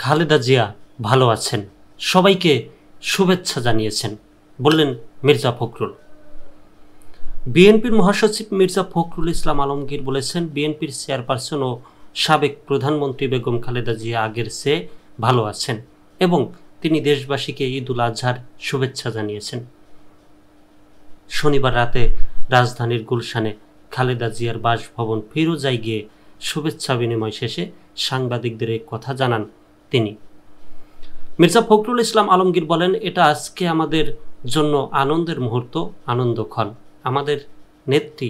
খালেদা জিয়া ভালো আছেন, সবাইকে শুভেচ্ছা জানিয়েছেন বললেন মির্জা ফখরুল। বিএনপির মহাসচিব মির্জা ফখরুল ইসলাম আলমগীর বলেছেন, বিএনপির চেয়ারপারসন ও সাবেক প্রধানমন্ত্রী বেগম খালেদা জিয়া আগের চেয়ে ভালো আছেন এবং তিনি দেশবাসীকে ঈদ উল আজহার শুভেচ্ছা জানিয়েছেন। শনিবার রাতে রাজধানীর গুলশানে খালেদা জিয়ার বাসভবন ফিরোজায় গিয়ে শুভেচ্ছা বিনিময় শেষে সাংবাদিকদের এই কথা জানান তিনি। মির্জা ফখরুল ইসলাম আলমগীর বলেন, এটা আজকে আমাদের জন্য আনন্দের মুহূর্ত, আনন্দক্ষণ। আমাদের নেত্রী,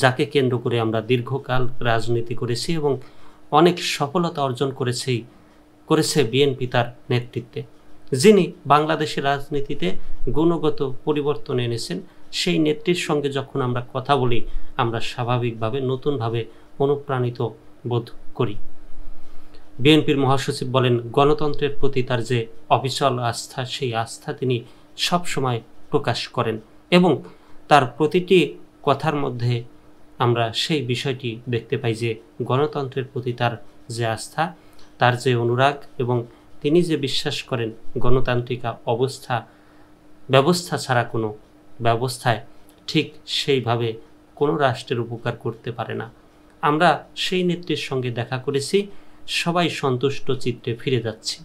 যাকে কেন্দ্র করে আমরা দীর্ঘকাল রাজনীতি করেছি এবং অনেক সফলতা অর্জন করেছে বিএনপি তার নেতৃত্বে, যিনি বাংলাদেশের রাজনীতিতে গুণগত পরিবর্তন এনেছেন, সেই নেত্রীর সঙ্গে যখন আমরা কথা বলি আমরা স্বাভাবিকভাবে নতুনভাবে অনুপ্রাণিত বোধ করি। বিএনপির মহাসচিব বলেন, গণতন্ত্রের প্রতি তার যে অবিচল আস্থা, সেই আস্থা তিনি সবসময় প্রকাশ করেন এবং তার প্রতিটি কথার মধ্যে আমরা সেই বিষয়টি দেখতে পাই যে গণতন্ত্রের প্রতি তার যে আস্থা, তার যে অনুরাগ এবং তিনি যে বিশ্বাস করেন গণতান্ত্রিক ব্যবস্থা ছাড়া কোনো ব্যবস্থায় ঠিক সেইভাবে কোনো রাষ্ট্রের উপকার করতে পারে না। আমরা সেই নেত্রীর সঙ্গে দেখা করেছি, সবাই সন্তুষ্ট চিত্তে ফিরে যাচ্ছি।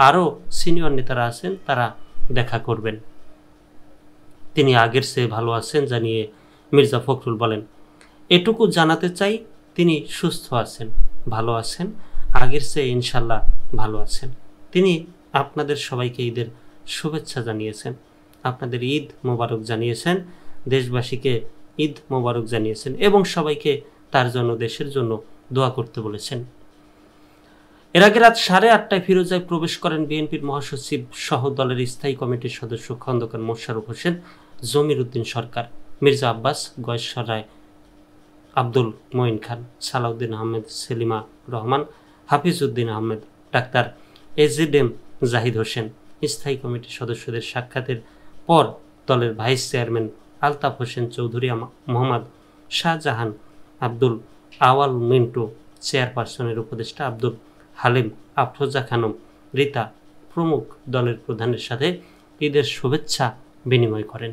আরও সিনিয়র নেতারা আছেন, তারা দেখা করবেন। তিনি আগের চেয়ে ভালো আছেন জানিয়ে মির্জা ফখরুল বলেন, এটুকু জানাতে চাই তিনি সুস্থ আছেন, ভালো আছেন, আগের চেয়ে ইনশাল্লাহ ভালো আছেন। তিনি আপনাদের সবাইকে ঈদের শুভেচ্ছা জানিয়েছেন, আপনাদের ঈদ মোবারক জানিয়েছেন, দেশবাসীকে ঈদ মোবারক জানিয়েছেন এবং সবাইকে তার জন্য, দেশের জন্য দোয়া করতে বলেছেন। এর আগে রাত 8:30টায় ফিরোজায় প্রবেশ করেন বিএনপির মহাসচিব সহ দলের স্থায়ী কমিটির সদস্য খন্দকার মোশাররফ হোসেন, জমির উদ্দিন সরকার, মির্জা আব্বাস, গয়েশ্বর রায়, আব্দুল মঈন খান, সালাউদ্দিন আহমেদ, সেলিমা রহমান, হাফিজ উদ্দিন আহমেদ, ডাক্তার এজেডএম জাহিদ হোসেন। স্থায়ী কমিটির সদস্যদের সাক্ষাতের পর দলের ভাইস চেয়ারম্যান আলতাফ হোসেন চৌধুরী, মোহাম্মদ শাহজাহান, আব্দুল আওয়াল মিন্টু, চেয়ারপারসনের উপদেষ্টা আব্দুল হালিম, আফরোজা খানম, রীতা প্রমুখ দলের প্রধানের সাথে ঈদের শুভেচ্ছা বিনিময় করেন।